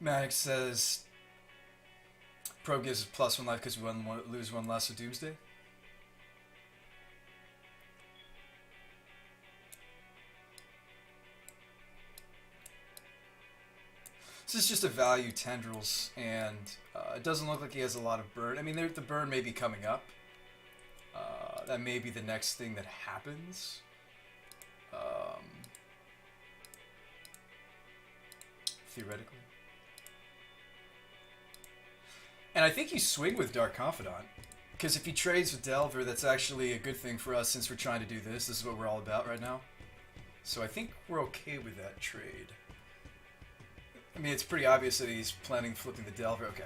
Maddox says Pro gives us +1 life because we lose one less with Doomsday. This is just a value tendrils, and it doesn't look like he has a lot of burn. I mean, the burn may be coming up. That may be the next thing that happens. Theoretically. And I think you swing with Dark Confidant. Because if he trades with Delver, that's actually a good thing for us since we're trying to do this. This is what we're all about right now. So I think we're okay with that trade. I mean, it's pretty obvious that he's planning flipping the Delver. Okay.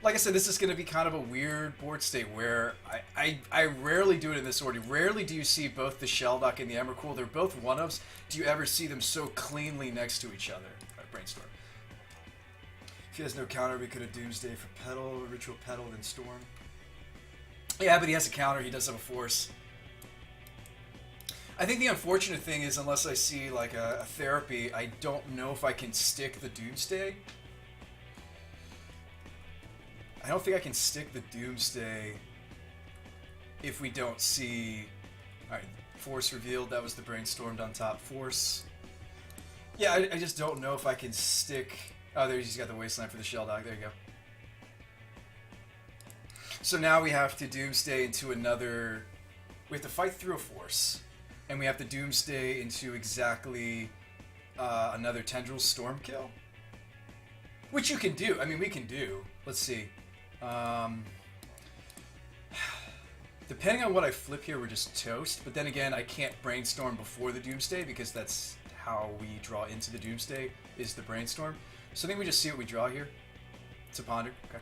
Like I said, this is going to be kind of a weird board state where I rarely do it in this order. Rarely do you see both the Sheldock and the Emrakul. They're both one-ofs. Do you ever see them so cleanly next to each other? Brainstorm. If he has no counter, we could have Doomsday for Petal, Ritual Petal, then Storm. Yeah, but he has a counter. He does have a Force. I think the unfortunate thing is, unless I see like a Therapy, I don't know if I can stick the Doomsday. I don't think I can stick the Doomsday if we don't see... Alright, Force revealed. That was the Brainstormed on top. Force. Yeah, I just don't know if I can stick... Oh, there he's got the Wasteland for the Sheldock. There you go. So now we have to Doomsday into another... We have to fight through a Force. And we have to Doomsday into exactly another Tendril Storm kill. Which you can do. I mean, we can do. Let's see. Depending on what I flip here, we're just toast. But then again, I can't Brainstorm before the Doomsday because that's how we draw into the Doomsday, is the Brainstorm. So I think we just see what we draw here. It's a Ponder. Okay.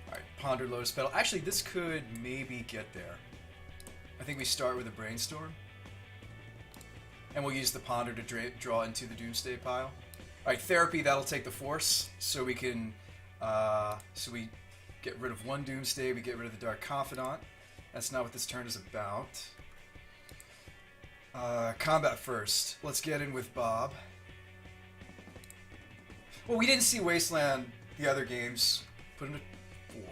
Alright, Ponder, Lotus Petal. Actually, this could maybe get there. I think we start with a Brainstorm. And we'll use the Ponder to draw into the Doomsday pile. Alright, Therapy, that'll take the Force. So we can... so we get rid of one Doomsday, we get rid of the Dark Confidant. That's not what this turn is about. Combat first. Let's get in with Bob. Well, we didn't see Wasteland the other games. Put him to 4.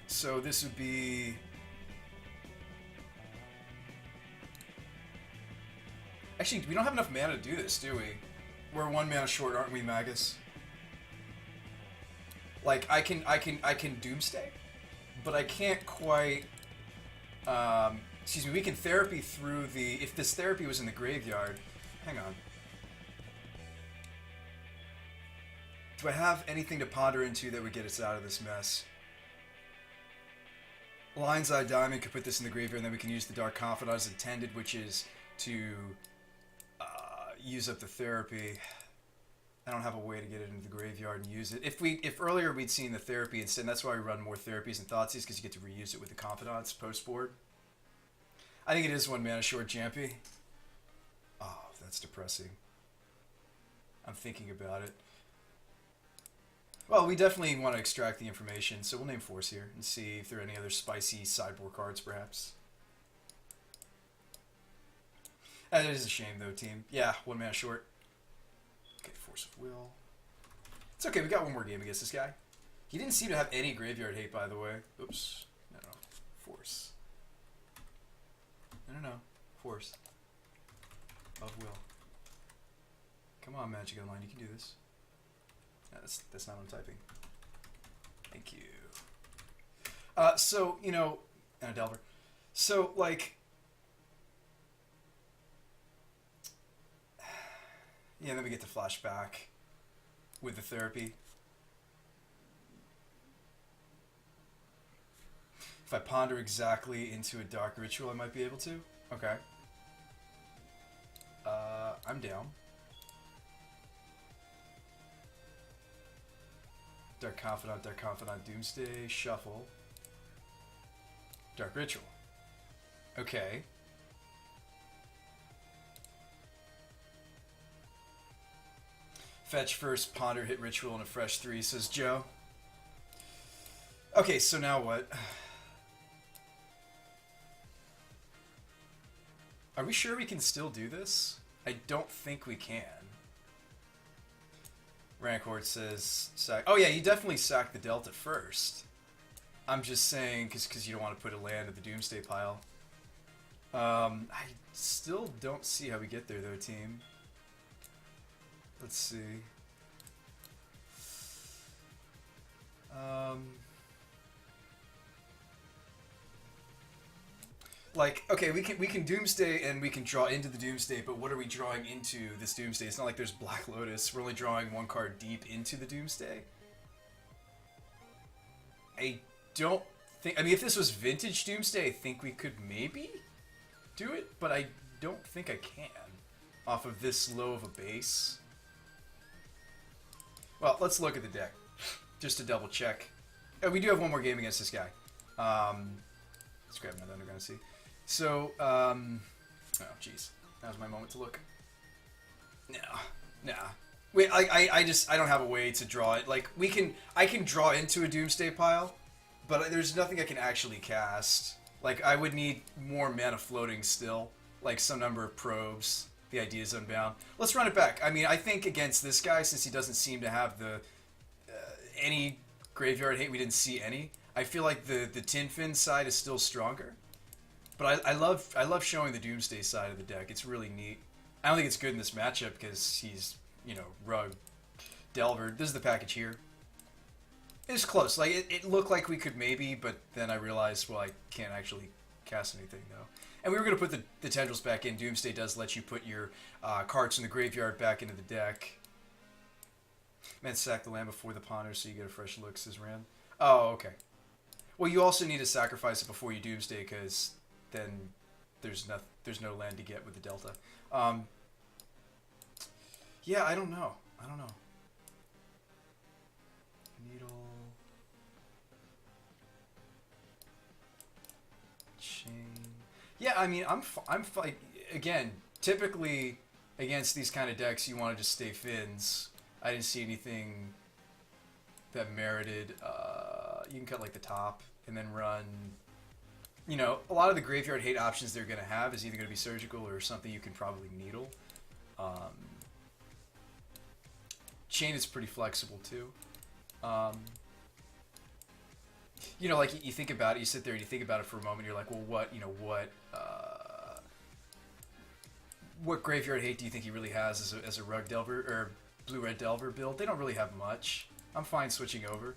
So this would be... Actually, we don't have enough mana to do this, do we? We're 1 mana short, aren't we, Magus? Like, I can Doomsday, but I can't quite... excuse me, we can Therapy through the... If this Therapy was in the graveyard... Hang on. Do I have anything to ponder into that would get us out of this mess? Lion's Eye Diamond could put this in the graveyard, and then we can use the Dark Confidant as intended, which is to use up the Therapy. I don't have a way to get it into the graveyard and use it. If earlier we'd seen the Therapy instead, that's why we run more Therapies and Thoughtseize, because you get to reuse it with the Confidants post-board. I think it is 1 mana short, Jampy. Oh, that's depressing. I'm thinking about it. Well, we definitely want to extract the information, so we'll name Force here and see if there are any other spicy sideboard cards, perhaps. That is a shame, though, team. Yeah, 1 mana short. Okay, Force of Will. It's okay, we got one more game against this guy. He didn't seem to have any graveyard hate, by the way. Oops. No. Force. No. Force. Of Will. Come on, Magic Online, you can do this. No, that's not what I'm typing. Thank you. So, you know... Delver. So, like... Yeah, then we get to flashback with the Therapy. If I ponder exactly into a Dark Ritual, I might be able to. Okay. I'm down. Dark Confidant, Doomsday, Shuffle. Dark Ritual. Okay. Fetch first, Ponder, hit Ritual, and a fresh 3, says Joe. Okay, so now what? Are we sure we can still do this? I don't think we can. Rancourt says sack. Oh yeah, you definitely sack the Delta first. I'm just saying because you don't want to put a land in the Doomsday pile. I still don't see how we get there though, team. Let's see. Like, okay, we can Doomsday and we can draw into the Doomsday, but what are we drawing into this Doomsday? It's not like there's Black Lotus. We're only drawing one card deep into the Doomsday. I don't think... I mean, if this was Vintage Doomsday, I think we could maybe do it, but I don't think I can off of this low of a base. Well, let's look at the deck, just to double check. We do have one more game against this guy. Let's grab another Underground Sea. So, oh, jeez. That was my moment to look. Nah. Wait, I don't have a way to draw it. Like, I can draw into a Doomsday pile, but there's nothing I can actually cast. Like, I would need more mana floating still. Like, some number of probes. The idea is Unbound. Let's run it back. I mean, I think against this guy, since he doesn't seem to have the any graveyard hate, we didn't see any. I feel like the Tin Fin side is still stronger. But I love showing the Doomsday side of the deck. It's really neat. I don't think it's good in this matchup because he's, you know, Rug, Delver. This is the package here. It's close. Like, it looked like we could maybe, but then I realized, well, I can't actually cast anything, though. And we were going to put the Tendrils back in. Doomsday does let you put your cards from the graveyard back into the deck. Man, sack the land before the ponder so you get a fresh look, says Rand. Oh, okay. Well, you also need to sacrifice it before you Doomsday, because then there's no land to get with the Delta. Yeah, I don't know. Needle. Chain. Yeah, I mean, I'm like, again, typically against these kind of decks, you want to just stay Fins. I didn't see anything that merited. You can cut like the top and then run. You know, a lot of the graveyard hate options they're going to have is either going to be surgical or something you can probably needle. Chain is pretty flexible too. You know, like you think about it, you sit there and you think about it for a moment. You're like, well, what graveyard hate do you think he really has as a Rug Delver or Blue-Red Delver build? They don't really have much. I'm fine switching over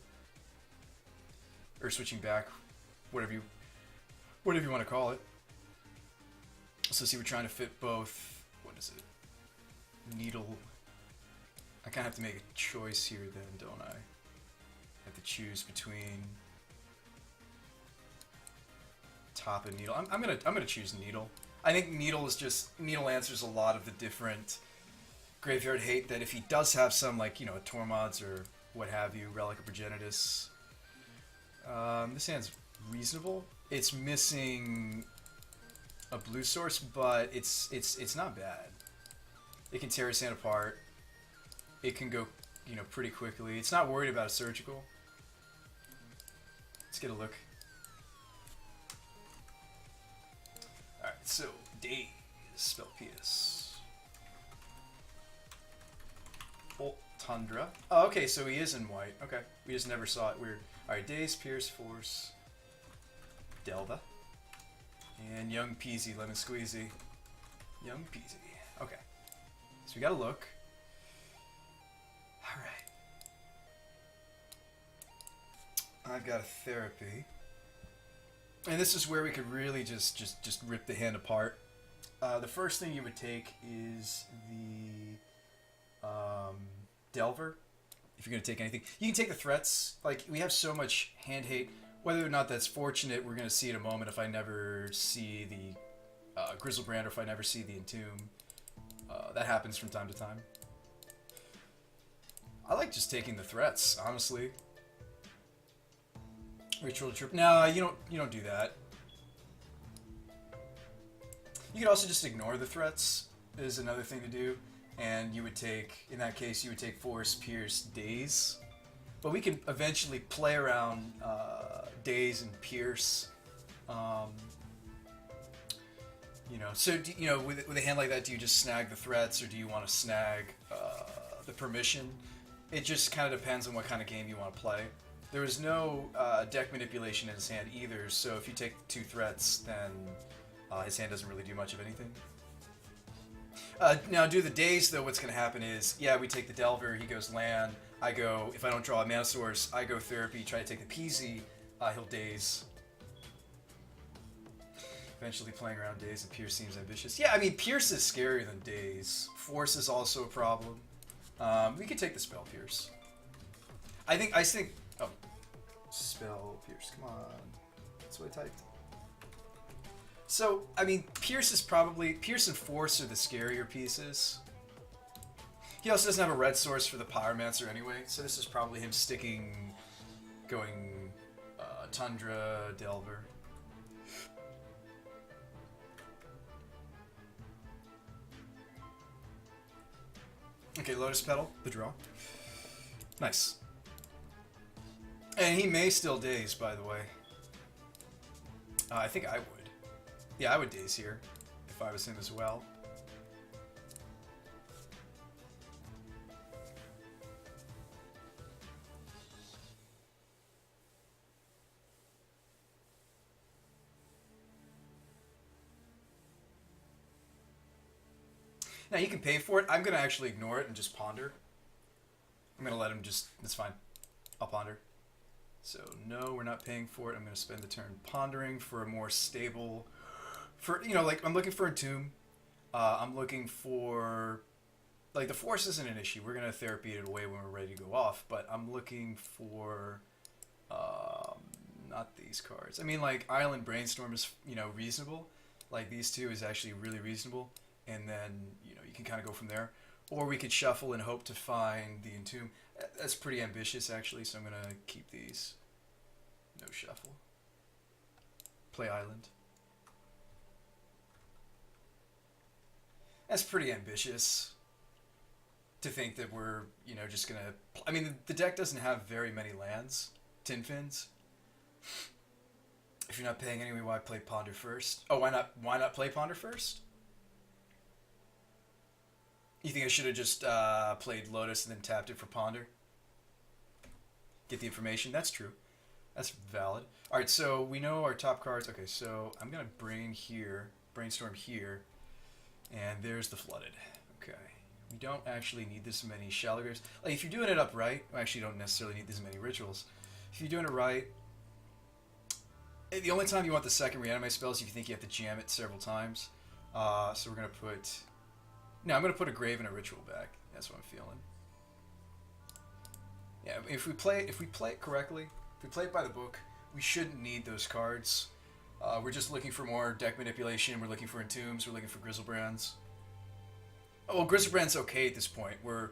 or switching back, whatever you want to call it. So see, we're trying to fit both. What is it? Needle. I kind of have to make a choice here, then, don't I? I have to choose between top and needle. I'm gonna choose needle. I think needle answers a lot of the different graveyard hate that if he does have some, like, you know, Tormods or what have you, Relic of Progenitus. This hand's reasonable. It's missing a blue source, but it's not bad. It can tear his hand apart. It can go, you know, pretty quickly. It's not worried about a surgical. Let's get a look. Alright, so Daze, spell PS. Bolt Tundra. Oh, okay, so he is in white. Okay, we just never saw it. Weird. Alright, Daze, Pierce, Force, Delva, and Young Peasy, Lemon Squeezy. Young Peasy. Okay, so we gotta look. Alright. I've got a Therapy. And this is where we could really just rip the hand apart. The first thing you would take is the Delver. If you're going to take anything, you can take the threats. Like, we have so much hand hate. Whether or not that's fortunate, we're going to see in a moment. If I never see the Grizzlebrand, or if I never see the Entomb, that happens from time to time. I like just taking the threats, honestly. Ritual Trip. No, you don't do that. You could also just ignore the threats. Is another thing to do. And you would take, in that case, you would take Force, Pierce, Daze. But we can eventually play around Daze and Pierce. You So with a hand like that, do you just snag the threats, or do you want to snag the permission? It just kind of depends on what kind of game you want to play. There is no deck manipulation in his hand either, so if you take 2 threats, then his hand doesn't really do much of anything. Now, due to the daze, though, what's going to happen is, yeah, we take the Delver, he goes land, I go, if I don't draw a mana source, I go therapy, try to take the PZ, he'll daze. Eventually playing around daze and Pierce seems ambitious. Yeah, I mean, Pierce is scarier than daze. Force is also a problem. We could take the spell Pierce. I think, oh, spell Pierce, come on. That's what I typed. So, I mean, Pierce and Force are the scarier pieces. He also doesn't have a red source for the Pyromancer anyway, so this is probably him going Tundra, Delver. Okay, Lotus Petal, the draw. Nice. And he may still daze, by the way. I think I would. Yeah, I would daze here, if I was him as well. Now, you can pay for it. I'm going to actually ignore it and just ponder. I'm going to let him just... That's fine. I'll ponder. So, no, we're not paying for it. I'm going to spend the turn pondering for a more stable... like, I'm looking for a Entomb. I'm looking for... Like, the Force isn't an issue. We're going to therapy it away when we're ready to go off. But I'm looking for... not these cards. I mean, like, Island Brainstorm is, reasonable. Like, these two is actually really reasonable. And then, you can kind of go from there. Or we could shuffle and hope to find the Entomb. That's pretty ambitious, actually, so I'm going to keep these. No shuffle. Play Island. That's pretty ambitious to think that we're, just going to... I mean, the deck doesn't have very many lands. Tin Fins. If you're not paying anyway, why play Ponder first? Oh, why not play Ponder first? You think I should have just played Lotus and then tapped it for Ponder? Get the information? That's true. That's valid. Alright, so we know our top cards. Okay, so I'm going to brainstorm here. And there's the Flooded. Okay. We don't actually need this many Shallow Graves. Like, if you're doing it up right, I actually don't necessarily need this many Rituals. If you're doing it right, the only time you want the second Reanimate spell is if you think you have to jam it several times. So we're going to put... No, I'm going to put a Grave and a Ritual back. That's what I'm feeling. Yeah, if we play it correctly, if we play it by the book, we shouldn't need those cards. We're just looking for more deck manipulation. We're looking for Entombs. We're looking for Grizzlebrands. Oh, well, Grizzlebrand's okay at this point. We're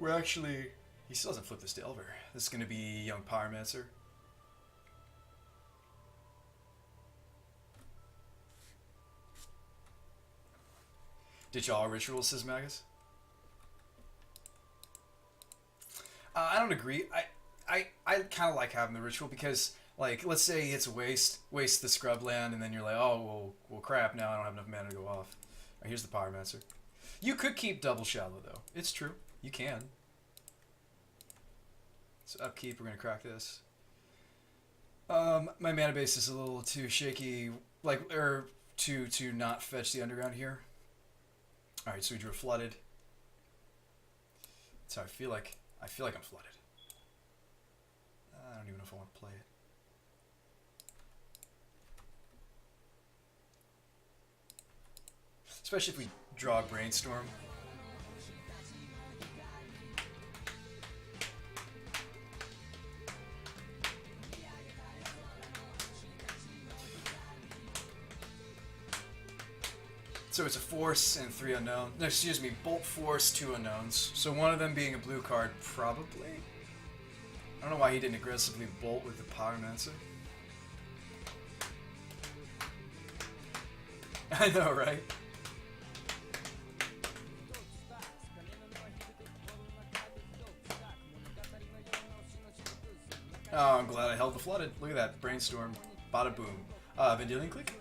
actually... He still hasn't flipped this Delver. This is going to be Young Pyromancer. Ditch all rituals, says Magus. I don't agree. I kind of like having the ritual because, like, let's say he hits a waste the scrub land, and then you're like, oh, well, crap, now I don't have enough mana to go off. Right, here's the Pyromancer. You could keep double Shallow, though. It's true. You can. So upkeep, we're going to crack this. My mana base is a little too shaky, like, or to not fetch the Underground here. Alright, so we drew a Flooded. That's how I feel like I'm flooded. I don't even know if I want to play it. Especially if we draw a Brainstorm. So it's a Force and 3 unknowns. No, excuse me, Bolt, Force, 2 unknowns. So one of them being a blue card, probably. I don't know why he didn't aggressively Bolt with the Pyromancer. I know, right? Oh, I'm glad I held the Flooded. Look at that, Brainstorm. Bada boom. Vendilion Clique?